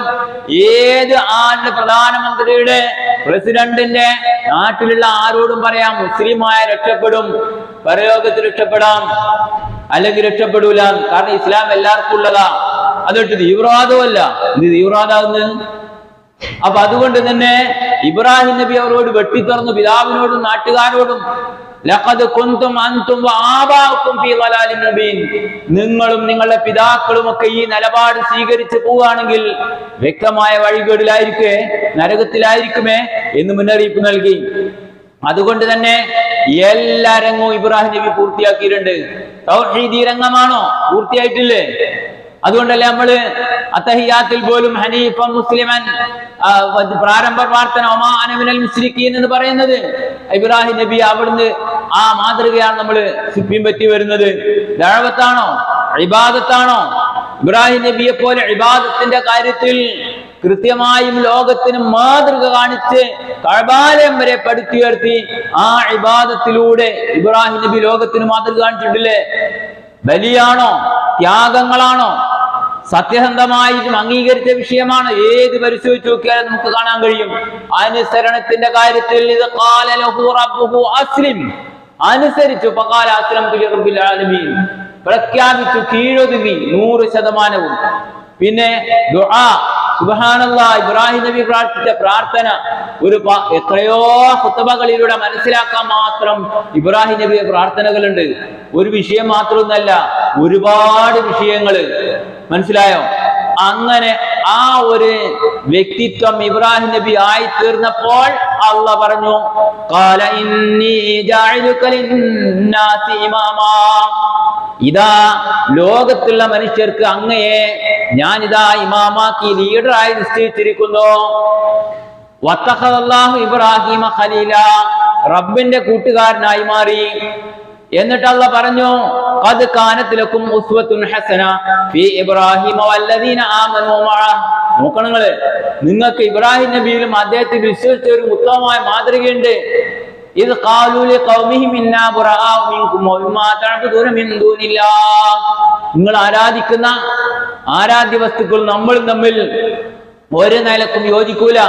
ഏത് ആരുടെ പ്രധാനമന്ത്രിയുടെ പ്രസിഡന്റിന്റെ നാട്ടിലുള്ള ആരോടും പറയാം, മുസ്ലിമായ രക്ഷപ്പെടും, പരലോകത്ത് രക്ഷപ്പെടാം, അല്ലെങ്കിൽ രക്ഷപ്പെടൂല. കാരണം ഇസ്ലാം എല്ലാവർക്കും ഉള്ളതാ. അതൊട്ട് തീവ്രവാദമല്ല. ഇത് തീവ്രവാദാകുന്നത്. അപ്പൊ അതുകൊണ്ട് തന്നെ ഇബ്രാഹിം നബി അവരോട് വെട്ടിത്തുറന്നു, പിതാവിനോടും നാട്ടുകാരോടും, ലഖദ് കുന്തും അൻതും വആബാഉകും ഫീ ളലാലിൻ മുബീൻ, നിങ്ങളും നിങ്ങളുടെ പിതാക്കളും ഒക്കെ ഈ നിലപാട് സ്വീകരിച്ചു പോവുകയാണെങ്കിൽ വ്യക്തമായ വഴികേടിലായിരിക്കേ, നരകത്തിലായിരിക്കുമേ എന്ന് മുന്നറിയിപ്പ് നൽകി. അതുകൊണ്ട് തന്നെ എല്ലാ രംഗവും ഇബ്രാഹിം നബി പൂർത്തിയാക്കിയിട്ടുണ്ട്. തൗഹീദി രംഗമാണോ? പൂർത്തിയായിട്ടില്ലേ? അതുകൊണ്ടല്ലേ നമ്മള് അത്തഹിയാത്തിൽ പോലും ഹനീഫ മുസ്ലിമൻ പ്രാരംഭ പ്രാർത്ഥന ഒമാ അന മിനൽ മുശ്രിക്കീൻ എന്ന് പറയുന്നത്. ഇബ്രാഹിം നബി അവിടുന്ന് ആ മാതൃകയാണ് നമ്മൾ പിൻപറ്റി വരുന്നത്. ദഅവത്താണോ? ഇബാദത്താണോ? ഇബ്രാഹിം നബിയെ പോലെ ഇബാദത്തിന്റെ കാര്യത്തിൽ കൃത്യമായും ലോകത്തിന് മാതൃക കാണിച്ച് കഅബാലയം വരെ പടുത്തുയർത്തി ആ ഇബാദത്തിലൂടെ ഇബ്രാഹിം നബി ലോകത്തിന് മാതൃക കാണിച്ചിട്ടില്ലേ? ബലിയാണോ? ത്യാഗങ്ങളാണോ? സത്യസന്ധമായിട്ടും അംഗീകരിച്ച വിഷയമാണ്. ഏത് പരിശോധിച്ച് നോക്കിയാലും നമുക്ക് കാണാൻ കഴിയും. അനുസരണത്തിന്റെ കാര്യത്തിൽ ഇത് ഖാല ലഹു റബ്ബുഹു അസ്ലിം, അനുസരിച്ചു, ഫഖാല അസ്ലംതു ലിറബ്ബിൽ ആലമീൻ, പ്രഖ്യാപിച്ചു, കീഴൊതുങ്ങി 100%. പിന്നെ ദുആ, സുബ്ഹാനല്ലാഹ്, ഇബ്രാഹിം നബി പ്രാർത്ഥിച്ച പ്രാർത്ഥന എത്രയോ ഖുത്ബകളിലൂടെ മനസ്സിലാക്കാൻ മാത്രം ഇബ്രാഹിം നബിയുടെ പ്രാർത്ഥനകളുണ്ട്. ഒരു വിഷയം മാത്രമൊന്നല്ല, ഒരുപാട് വിഷയങ്ങള്. മനസ്സിലായോ? അങ്ങനെ ആ ഒരു വ്യക്തിത്വം ഇബ്രാഹിം നബി ആയി തീർന്നപ്പോൾ അള്ളാഹ് പറഞ്ഞു, ഖാല ഇന്നി ജാഇലുക ലിന്നാസി ഇമാമാ, ഇതാ ലോകത്തുള്ള മനുഷ്യർക്ക് അങ്ങയെ ഞാനിതാ ഇമാമാക്കി, ലീഡറായി നിശ്ചയിച്ചിരിക്കുന്നു. വത്തഖദല്ലാഹു ഇബ്രാഹിമ ഖലീല, റബ്ബിന്റെ കൂട്ടുകാരനായി മാറി. എന്നിട്ട് അല്ലാഹ് പറഞ്ഞു, ഖദ് കാനത് ലക്കും ഉസ്വത്തുൻ ഹസന ഫീ ഇബ്രാഹിമ വല്ലദീന ആമനൂ മഅഹ. നോക്കണം നിങ്ങള്, നിങ്ങൾക്ക് ഇബ്രാഹിം നബിയിലും അദ്ദേഹത്തിൽ വിശ്വസിച്ച ഒരു ഉത്തമമായ മാതൃകയുണ്ട്. ഇത് ഖാലൂ ലിഖൗമിഹിം ഇന്നാ ബുറാഅു മിൻകും വമിമ്മാ തഅബുദൂന മിൻ ദൂനില്ലാഹ്. നിങ്ങൾ ആരാധിക്കുന്ന ആരാധ്യ വസ്തുക്കൾ നമ്മളും തമ്മിൽ ഒരു നിലക്കും യോജിക്കൂല.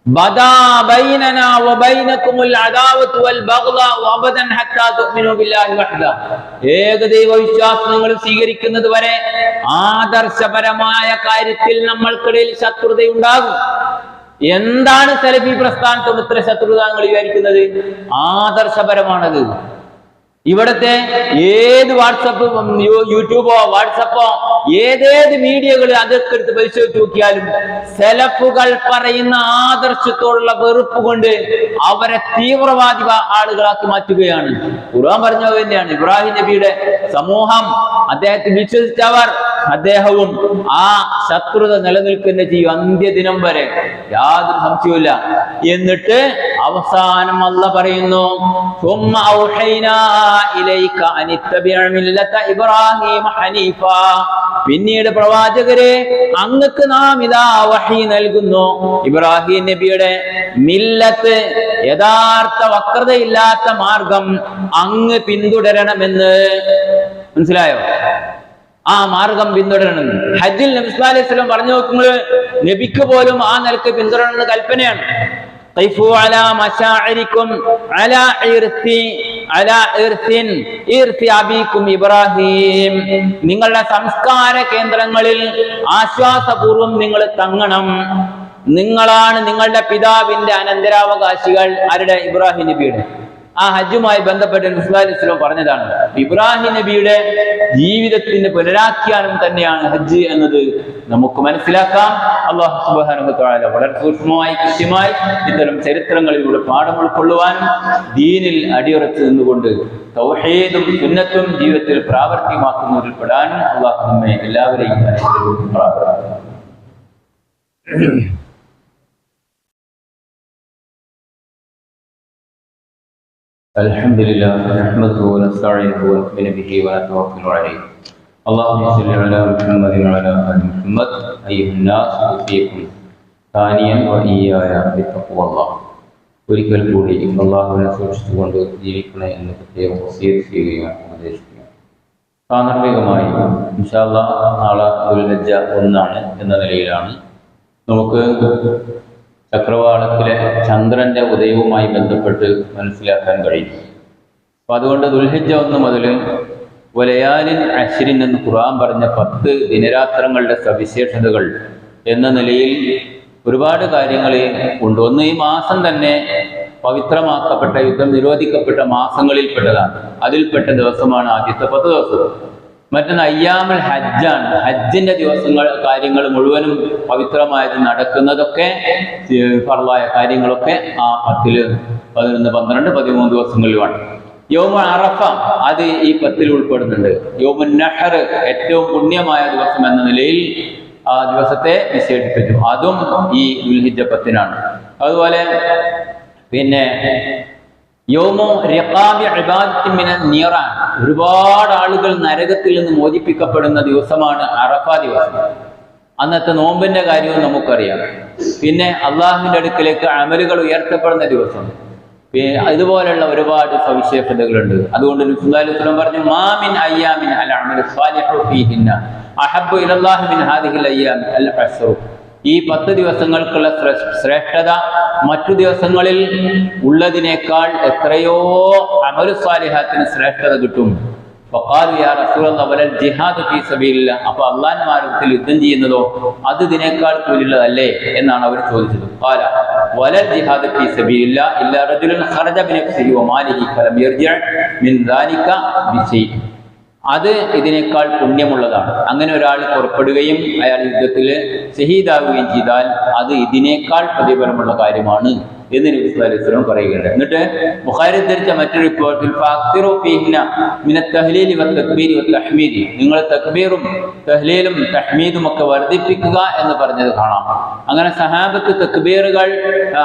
ബദാ ബൈനനാ വബൈനകുമുൽ അദാവത്തു വൽ ബഗ്ദാഉ അബദൻ ഹത്താ തുഅ്മിനൂ ബില്ലാഹി വഹ്ദ. ഏകദൈവ വിശ്വാസം നിങ്ങൾ സ്വീകരിക്കുന്നത് വരെ ആദർശപരമായ കാര്യത്തിൽ നമ്മൾക്കിടയിൽ ശത്രുതയുണ്ടാകും. എന്താണ് സലഫി പ്രസ്ഥാനത്തും ഇത്ര ശത്രുത നിങ്ങൾ വിചാരിക്കുന്നത്? ആദർശപരമാണത്. ഇവിടത്തെ ഏത് വാട്സപ്പ്, യൂട്യൂബോ വാട്സപ്പോ ഏതേത് മീഡിയകൾ അതൊക്കെ എടുത്ത് പരിശോധിച്ച് നോക്കിയാലും സലഫുകൾ പറയുന്ന ആദർശത്തോടുള്ള വെറുപ്പ് കൊണ്ട് അവരെ തീവ്രവാദി ആളുകളാക്കി മാറ്റുകയാണ്. ഖുർആൻ പറഞ്ഞത് തന്നെയാണ്, ഇബ്രാഹിം നബിയുടെ സമൂഹം, അദ്ദേഹത്തെ വിശ്വസിച്ചവർ, അദ്ദേഹവും ആ ശത്രുത നിലനിൽക്കുന്ന ചെയ്യും അന്ത്യദിനം വരെ, യാതൊരു സംശയവുമില്ല. എന്നിട്ട് അവസാനം അല്ലാഹ് പറയുന്നു, സുമ്മ ഔഹൈനാ ഇലൈക അനിത്തബിഅ മില്ലത ഇബ്രാഹിം ഹനീഫാ, പിന്നീട് പ്രവാചകരെ അങ്ങക്ക് നാം ഇതാ വഹി നൽകുന്നു, ഇബ്രാഹിം നബിയുടെ മില്ലത്ത്, യഥാർത്ഥ വക്രതയില്ലാത്ത മാർഗം അങ്ങ് പിന്തുടരണമെന്ന്. മനസ്സിലായോ? ആ മാർഗം പിന്തുടരണം. ഹജ്ജിൽ നബി സല്ലല്ലാഹു അലൈഹി വസല്ലം പറഞ്ഞു നോക്കുന്നത് നബിക്ക് പോലും ആ നിലക്ക് പിന്തുടരണമെന്ന് കൽപ്പനയാണ്. ഖൈഫു അലാ മശാഇരിക്കും അലാ ഇർത്തി അബീക്കും ഇബ്രാഹിം, നിങ്ങളുടെ സംസ്കാര കേന്ദ്രങ്ങളിൽ ആശ്വാസപൂർവം നിങ്ങൾ തങ്ങണം. നിങ്ങളാണ് നിങ്ങളുടെ പിതാവിന്റെ അനന്തരാവകാശികൾ. ആരുടെ? ഇബ്രാഹിം നബിയുടെ. ആ ഹജ്ജുമായി ബന്ധപ്പെട്ട് നബി സല്ലല്ലാഹു അലൈഹി വസല്ലം പറഞ്ഞതാണ്. ഇബ്രാഹിം നബിയുടെ ജീവിതത്തിന്റെ പുനരാഖ്യാനം തന്നെയാണ് ഹജ്ജ് എന്നത് നമുക്ക് മനസ്സിലാക്കാം. അല്ലാഹു സുബ്ഹാനഹു വ തആല വളരെ സൂക്ഷ്മമായി കൃത്യമായി ഇത്തരം ചരിത്രങ്ങളിലൂടെ പാഠം ഉൾക്കൊള്ളുവാനും ദീനിൽ അടിയുറച്ചു നിന്നുകൊണ്ട് തൗഹീദും സുന്നത്തും ജീവിതത്തിൽ പ്രാവർത്തികമാക്കുന്നതിൽ പെടാനും അല്ലാഹു നമ്മെ എല്ലാവരെയും അനുഗ്രഹിക്കുമാറാകട്ടെ. الحمد لله نحمده ونستعينه ونؤمن به ونتوكل عليه. اللهم صل على محمد وعلى ال محمد. ايها الناس اوصيكم ثانيا واياي بتقوى الله. ഒരിക്കൽ കൂടി അല്ലാഹുവിനെ സൂക്ഷിച്ചുകൊണ്ട് ജീവിക്കണേ എന്ന് പ്രത്യേകം വസിയത്ത് ചെയ്യുകയാണ്, ഉപദേശിക്കുകയാണ്. സാന്ദർഭികമായി ഇൻഷാ അല്ലാഹ് നാളെ ദുൽഹിജ്ജ 1 എന്ന നിലയിലാണ് നമുക്ക് ചക്രവാളത്തിലെ ചന്ദ്രന്റെ ഉദയവുമായി ബന്ധപ്പെട്ട് മനസ്സിലാക്കാൻ കഴിയും. അപ്പൊ അതുകൊണ്ട് ദുൽഹിജ്ജ 1 മുതൽ വലയാലിൻ അശ്രിൻ എന്ന് ഖുർആൻ പറഞ്ഞ 10 ദിനരാത്രങ്ങളുടെ സവിശേഷതകൾ എന്ന നിലയിൽ ഒരുപാട് കാര്യങ്ങൾ ഉണ്ട്. ഒന്ന്, ഈ മാസം തന്നെ പവിത്രമാക്കപ്പെട്ട, യുദ്ധം നിരോധിക്കപ്പെട്ട മാസങ്ങളിൽപ്പെട്ടതാണ്. അതിൽപ്പെട്ട ദിവസമാണ് ആദ്യത്തെ 10 ദിവസം. മറ്റൊന്ന് അയ്യാമുൽ ഹജ്ജാണ്. ഹജ്ജിന്റെ ദിവസങ്ങൾ, കാര്യങ്ങൾ മുഴുവനും പവിത്രമായത് നടക്കുന്നതൊക്കെ, ഫർളായ കാര്യങ്ങളൊക്കെ ആ 10, 11, 12, 13 ദിവസങ്ങളിലുമാണ്. യൗമ അറഫ അത് ഈ 10 ഉൾപ്പെടുന്നുണ്ട്. യൗമുൻ നഹർ ഏറ്റവും പുണ്യമായ ദിവസം എന്ന നിലയിൽ ആ ദിവസത്തെ വിശേഷിപ്പിച്ചു. അതും ഈ ദുൽഹിജ്ജ 10 അതുപോലെ പിന്നെ യൗമു റിഖാബി ഇബാദത്തി മിനൻ നിറാൻ, ഒരുപാട് ആളുകൾ നരകത്തിൽ നിന്ന് മോചിപ്പിക്കപ്പെടുന്ന ദിവസമാണ് അറഫ ദിവസം. അന്നത്തെ നോമ്പിന്റെ കാര്യവും നമുക്കറിയാം. പിന്നെ അള്ളാഹുവിന്റെ അടുക്കിലേക്ക് അമലുകൾ ഉയർത്തപ്പെടുന്ന ദിവസം. ഇതുപോലുള്ള ഒരുപാട് സവിശേഷതകളുണ്ട്. അതുകൊണ്ട് നബി സല്ലല്ലാഹു അലൈഹി വസല്ലം പറഞ്ഞു, മാ മിൻ അയ്യാമിൻ അൽ അമലു സ്വാലിഹു ഫീഹിന്ന അഹബ്ബു ഇലല്ലാഹി മിൻ ഹാദിഹിൽ അയ്യാം അൽ അശ്റു. ഈ 10 ദിവസങ്ങൾക്കുള്ള ശ്രേഷ്ഠത മറ്റു ദിവസങ്ങളിൽ ഉള്ളതിനേക്കാൾ എത്രയോ അമലു സ്വാലിഹാത്തിന് ശ്രേഷ്ഠത കിട്ടും. വഖാലു യാ റസൂലല്ലാഹ് വലൽ ജിഹാദു ഫീ സബീലില്ലാഹ്, അപ്പോൾ അള്ളാഹുവിന്റെ മാർഗ്ഗത്തിൽ യുദ്ധം ചെയ്യുന്നതോ അത് ഇതിനേക്കാൾ കൂലിയുള്ളതല്ലേ എന്നാണ് അവർ ചോദിച്ചത്. ഖാല വലൽ ജിഹാദു ഫീ സബീലില്ലാഹ് ഇല്ലാ റജുലുൻ ഖറജ ബിനഫ്സിഹി വമാലിഹി ഫലം യർജിഅ മിൻ ദാലിക ബിശൈഇ, അത് ഇതിനേക്കാൾ പുണ്യമുള്ളതാണ്. അങ്ങനെ ഒരാൾ പുറപ്പെടുകയും അയാൾ യുദ്ധത്തിൽ ഷഹീദാവുകയും ചെയ്താൽ അത് ഇതിനേക്കാൾ പ്രതിഫലമുള്ള കാര്യമാണ് എന്ന് നബി സല്ലല്ലാഹു അലൈഹി വസല്ലം പറയുകയുണ്ട്. എന്നിട്ട് ബുഖാരി ഉദ്ധരിച്ച മറ്റൊരു റിപ്പോർട്ടിൽ ഫഅക്തിറു ഫീഹിന്ന മിനത് തഹ്ലീലി വത്തക്ബീരി വത്തഹ്മീദി, നിങ്ങൾ തക്ബീറും തഹ്ലീലും തഹ്മീദും ഒക്കെ വർദ്ധിപ്പിക്കുക എന്ന് പറഞ്ഞത് കാണാം. അങ്ങനെ സഹാബത്ത് തക്ബീറുകൾ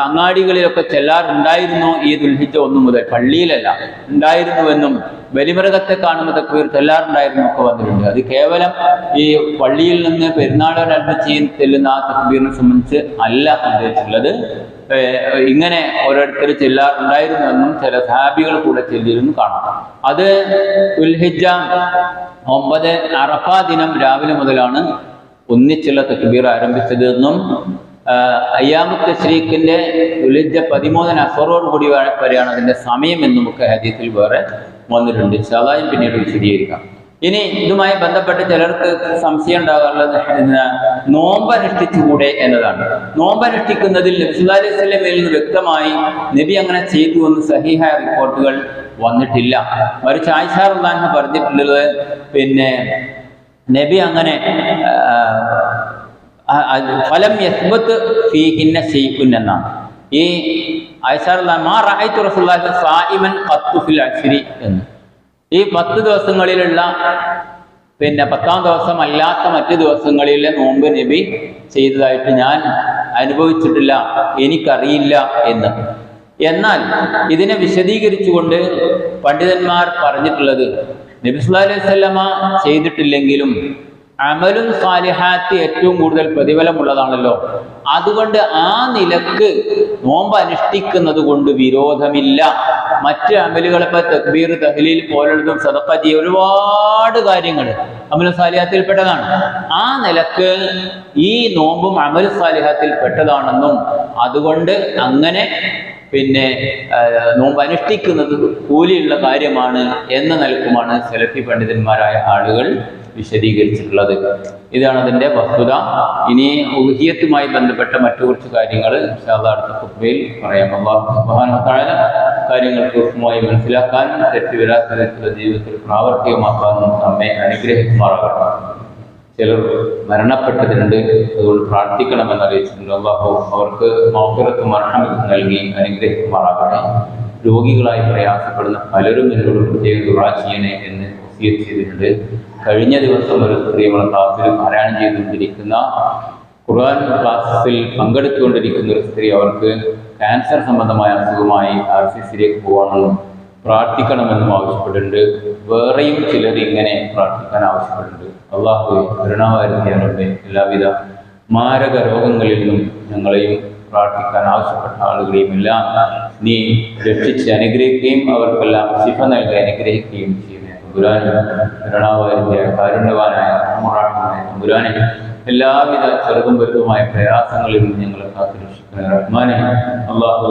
അങ്ങാടികളിലൊക്കെ ചെല്ലാറുണ്ടായിരുന്നു ഈ ദുൽഹിജ്ജ 1 മുതൽ, പള്ളിയിലല്ല ഉണ്ടായിരുന്നുവെന്നും ബലിമൃഗത്തെ കാണുമ്പോൾ തക്ബീർ ചെല്ലാറുണ്ടായിരുന്നു ഒക്കെ വന്നിട്ടുണ്ട്. അത് കേവലം ഈ പള്ളിയിൽ നിന്ന് പെരുന്നാളോടനുബന്ധിച്ച് ചെല്ലുന്ന ആ തക്ബീറിനെ സംബന്ധിച്ച് അല്ല ഉദ്ദേശിച്ചുള്ളത്. ഇങ്ങനെ ഓരോരുത്തർ ചെല്ലാറുണ്ടായിരുന്നുവെന്നും ചില സഹാബികൾ കൂടെ ചെല്ലിയിരുന്നു കാണാം. അത് ദുൽഹിജ്ജ 9 അറഫ ദിനം രാവിലെ മുതലാണ് ഒന്നിച്ചുള്ള തക്ബീർ ആരംഭിച്ചത് എന്നും അയ്യാമുൽ തശ്രീഖിന്റെ ദുൽഹിജ്ജ 13 അസ്വറോട് കൂടി വരെയാണ് അതിന്റെ സമയം എന്നും ഒക്കെ ഹദീസിൽ വേറെ വന്നിട്ടുണ്ട്. ഇൻഷാല്ലാഹ് പിന്നീട് വിശദീകരിക്കാം. ഇനി ഇതുമായി ബന്ധപ്പെട്ട് ചിലർക്ക് സംശയം ഉണ്ടാകാറുള്ളത് നോമ്പ് അനുഷ്ഠിച്ചുകൂടെ എന്നതാണ്. നോമ്പ് അനുഷ്ഠിക്കുന്നതിൽ നബി സല്ലല്ലാഹു അലൈഹി വസല്ലമയിൽ നിന്ന് വ്യക്തമായി നബി അങ്ങനെ ചെയ്തു എന്ന് സഹീഹായ റിപ്പോർട്ടുകൾ വന്നിട്ടില്ല. മറിച്ച് ആയിഷ റളിയല്ലാഹു അൻഹ പറഞ്ഞിട്ടുള്ളത് പിന്നെ നബി അങ്ങനെ ഫലം യസ്ബത്ത് ഫീഹിന്ന ശൈഉൻ എന്നാണ്. ഈ ആയിഷ റളിയല്ലാഹു മാ റഅയ്തു റസൂലുള്ളാഹി സായിമൻ ഖത്തു ഫിൽ അശ്രി എന്ന്, ഈ 10 ദിവസങ്ങളിലുള്ള പിന്നെ 10ാം ദിവസം അല്ലാത്ത മറ്റു ദിവസങ്ങളിലെ നോമ്പ് നബി ചെയ്തതായിട്ട് ഞാൻ അനുഭവിച്ചിട്ടില്ല, എനിക്കറിയില്ല എന്ന്. എന്നാൽ ഇതിനെ വിശദീകരിച്ചുകൊണ്ട് പണ്ഡിതന്മാർ പറഞ്ഞിട്ടുള്ളത് നബി സല്ലല്ലാഹു അലൈഹി വസല്ലമ ചെയ്തിട്ടില്ലെങ്കിലും അമലുൻ സാലിഹാത്ത് ഏറ്റവും കൂടുതൽ പ്രതിഫലമുള്ളതാണല്ലോ, അതുകൊണ്ട് ആ നിലക്ക് നോമ്പ് അനുഷ്ഠിക്കുന്നത് കൊണ്ട് വിരോധമില്ല. മറ്റ് അമലുകളെ തക്ബീർ തഹ്ലീൽ പോലുള്ളതും സദഖ ചെയ്യുക ഒരുപാട് കാര്യങ്ങൾ അമലു സാലിഹാത്തിൽ പെട്ടതാണ്. ആ നിലക്ക് ഈ നോമ്പും അമലു സാലിഹാത്തിൽ പെട്ടതാണെന്നും അതുകൊണ്ട് അങ്ങനെ പിന്നെ നോമ്പ് അനുഷ്ഠിക്കുന്നത് കൂലിയുള്ള കാര്യമാണ് എന്ന നിലക്കുമാണ് സലഫി പണ്ഡിതന്മാരായ ആളുകൾ വിശദീകരിച്ചിട്ടുള്ളത്. ഇതാണ് അതിൻ്റെ വസ്തുത. ഇനി ഉൽഹിയത്തുമായി ബന്ധപ്പെട്ട മറ്റു കുറച്ച് കാര്യങ്ങൾ ഇൻഷാല്ലാഹ് അടുത്ത ഖുത്ബയിൽ പറയാം. അല്ലാഹു സുബ്ഹാനഹു വ തആല കാര്യങ്ങൾ സൂക്ഷ്മമായി മനസ്സിലാക്കാനും തെറ്റുവരാത്ത തരത്തിലുള്ള ജീവിതത്തിൽ പ്രാവർത്തികമാക്കാനും നമ്മെ അനുഗ്രഹിക്കുമാറാകട്ടെ. ചിലർ മരണപ്പെട്ടതിനുണ്ട്, അതുകൊണ്ട് പ്രാർത്ഥിക്കണമെന്ന് അറിയിച്ചിട്ടുണ്ട്. അല്ലാഹു അവർക്ക് മഗ്ഫിറത്തും മർഹമത്തും നൽകി അനുഗ്രഹിക്കുമാറാകട്ടെ. രോഗികളായി പ്രയാസപ്പെടുന്ന പലരും എന്നോട് പ്രത്യേകം ദുആ ചെയ്യണേ എന്ന് വസിയത്ത് ചെയ്തിട്ടുണ്ട്. കഴിഞ്ഞ ദിവസം ഒരു സ്ത്രീ നമ്മുടെ ക്ലാസ്സിൽ പാരായണം ചെയ്തുകൊണ്ടിരിക്കുന്ന ഖുർആൻ ക്ലാസ്സിൽ പങ്കെടുത്തുകൊണ്ടിരിക്കുന്ന ഒരു സ്ത്രീ, അവർക്ക് ക്യാൻസർ സംബന്ധമായ അസുഖമായി RCCയിലേക്ക് പോകണമെന്നും പ്രാർത്ഥിക്കണമെന്നും ആവശ്യപ്പെട്ടിട്ടുണ്ട്. വേറെയും ചിലർ ഇങ്ങനെ പ്രാർത്ഥിക്കാൻ ആവശ്യപ്പെട്ടിട്ടുണ്ട്. അല്ലാഹു കരുണാവാരിധിയാകട്ടെ. എല്ലാവിധ മാരക രോഗങ്ങളിൽ നിന്നും ഞങ്ങളെയും പ്രാർത്ഥിക്കാൻ ആവശ്യപ്പെട്ട ആളുകളെയും എല്ലാം നീ രക്ഷിച്ച് അനുഗ്രഹിക്കുകയും അവർക്കെല്ലാം ശിഫ നൽകി അനുഗ്രഹിക്കുകയും ചെയ്യുന്നു. കരുണാവാരിധിയായ കാരുണ്യവാനായ റഹ്മാനായ തമ്പുരാനെ, എല്ലാവിധ ചെറുതും വലുതുമായ പ്രയാസങ്ങളിൽ നിന്ന് ഞങ്ങളെ കാത്തുരക്ഷിക്കുന്ന റഹ്മാനെ, അല്ലാഹു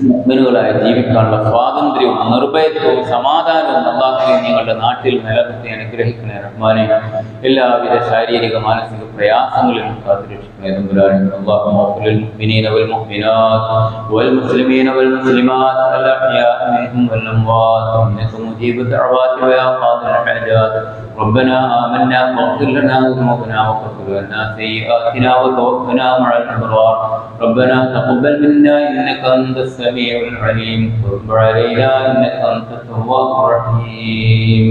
മുഅ്മിനുകളായി ജീവിക്കാനുള്ള സ്വാതന്ത്ര്യവും നിർഭയത്വവും സമാധാനവും അല്ലാഹുവേ ഞങ്ങളുടെ നാട്ടിൽ നിലനിർത്തി അനുഗ്രഹിക്കണേ റഹ്മാനെ. എല്ലാവിധ ശാരീരിക മാനസിക പ്രയാസങ്ങളിൽ നിന്ന് കാത്തുരക്ഷിക്കണേ തമ്പുരാനെ. അല്ലാഹു മഗ്ഫിറിൽ മുഅ്മിനീന വൽ മുഅ്മിനാത്ത് വൽ മുസ്ലിമീന വൽ മുസ്ലിമാത്ത് അൽ അഹ്യാഇ മിൻഹും വൽ അംവാത്ത് ഇന്നക മുജീബു ദഅവാതി വയാ ഖാദിൽ ഹജാത്ത്. ربنا آمنا فاغفر لنا ذنوبنا وكفر عنا سيئاتنا وتوفنا مع الأبرار. ربنا تقبل منا إنك أنت السميع العليم وتب علينا إنك أنت التواب الرحيم.